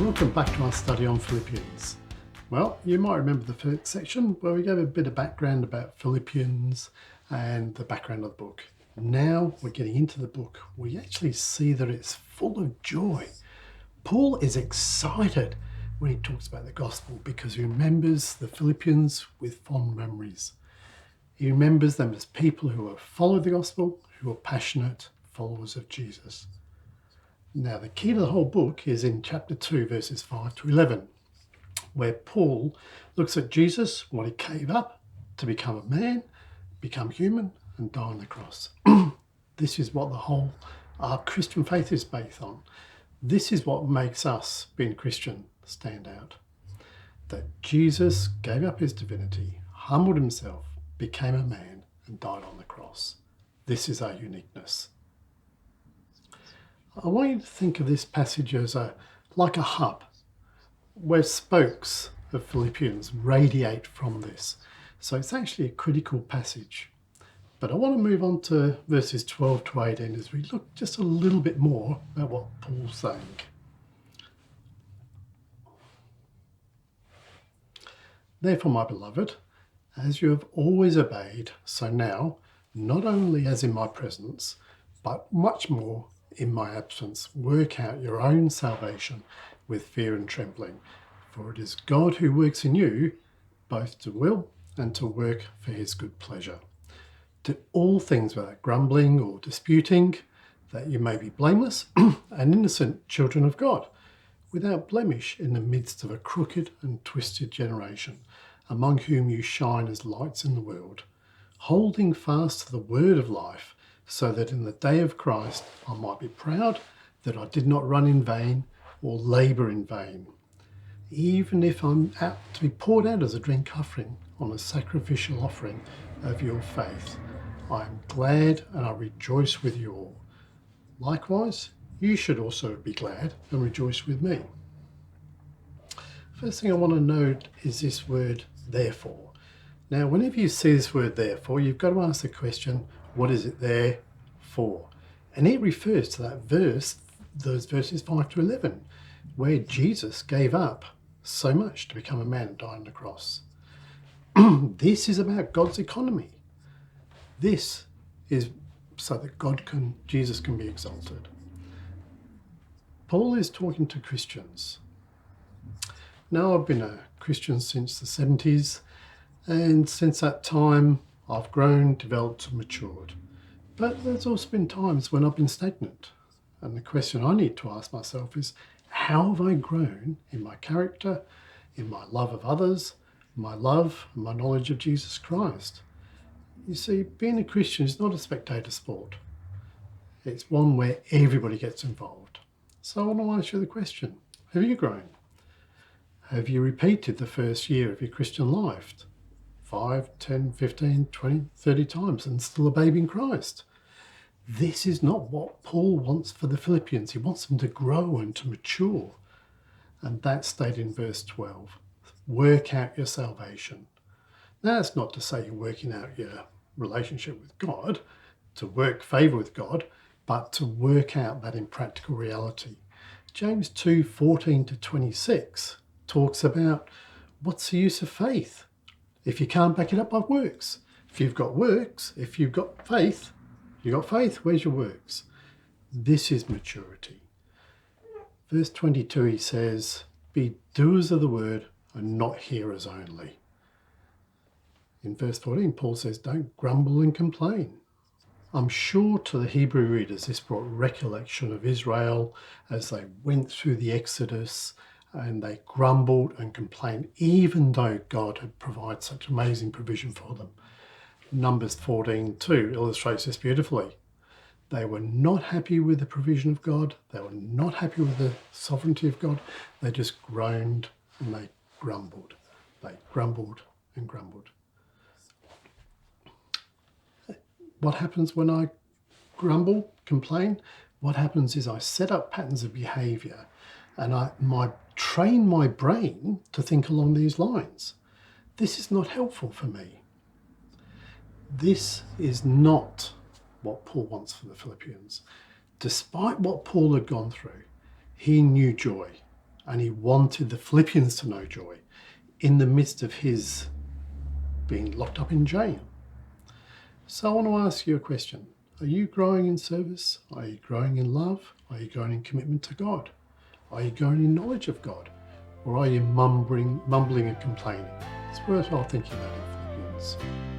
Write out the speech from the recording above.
Welcome back to our study on Philippians. Well, you might remember the first section where we gave a bit of background about Philippians and the background of the book. Now we're getting into the book. We actually see that it's full of joy. Paul is excited when he talks about the gospel because he remembers the Philippians with fond memories. He remembers them as people who have followed the gospel, who are passionate followers of Jesus. Now, the key to the whole book is in chapter 2, verses 5 to 11, where Paul looks at Jesus, what he gave up to become a man, become human, and die on the cross. This is what our Christian faith is based on. This is what makes us, being Christian, stand out. That Jesus gave up his divinity, humbled himself, became a man, and died on the cross. This is our uniqueness. I want you to think of this passage as like a hub where spokes of Philippians radiate from this. So it's actually a critical passage. But I want to move on to verses 12 to 18 as we look just a little bit more at what Paul's saying. Therefore, my beloved, as you have always obeyed, so now, not only as in my presence, but much more in my absence, work out your own salvation with fear and trembling. For it is God who works in you, both to will and to work for his good pleasure. Do all things without grumbling or disputing, that you may be blameless and innocent children of God, without blemish in the midst of a crooked and twisted generation, among whom you shine as lights in the world, holding fast to the word of life, so that in the day of Christ I might be proud that I did not run in vain or labour in vain. Even if I'm apt to be poured out as a drink offering on a sacrificial offering of your faith, I am glad and I rejoice with you all. Likewise, you should also be glad and rejoice with me. First thing I want to note is this word, therefore. Now, whenever you see this word, therefore, you've got to ask the question, what is it there for? And it refers to that verse, those verses 5 to 11, where Jesus gave up so much to become a man and die on the cross. This is about God's economy. This is so that Jesus can be exalted. Paul is talking to Christians. Now, I've been a Christian since the 70s, and since that time, I've grown, developed, and matured. But there's also been times when I've been stagnant. And the question I need to ask myself is, how have I grown in my character, in my love of others, my love and my knowledge of Jesus Christ? You see, being a Christian is not a spectator sport. It's one where everybody gets involved. So I want to ask you the question, have you grown? Have you repeated the first year of your Christian life 5, 10, 15, 20, 30 times and still a babe in Christ? This is not what Paul wants for the Philippians. He wants them to grow and to mature. And that's stated in verse 12. Work out your salvation. Now, that's not to say you're working out your relationship with God, to work favour with God, but to work out that in practical reality. James 2:14 to 26 talks about what's the use of faith if you can't back it up by works. If you've got works, if you've got faith, where's your works? This is maturity. Verse 22, he says, be doers of the word and not hearers only. In verse 14, Paul says, don't grumble and complain. I'm sure to the Hebrew readers, this brought recollection of Israel as they went through the Exodus, and they grumbled and complained, even though God had provided such amazing provision for them. Numbers 14:2 illustrates this beautifully. They were not happy with the provision of God. They were not happy with the sovereignty of God. They just groaned and they grumbled. They grumbled and grumbled. What happens when I grumble, complain? What happens is I set up patterns of behaviour and I train my brain to think along these lines. This is not helpful for me. This is not what Paul wants for the Philippians. Despite what Paul had gone through, he knew joy. And he wanted the Philippians to know joy in the midst of his being locked up in jail. So I want to ask you a question. Are you growing in service? Are you growing in love? Are you growing in commitment to God? Are you growing in knowledge of God? Or are you mumbling and complaining? It's worthwhile thinking about in Philippians.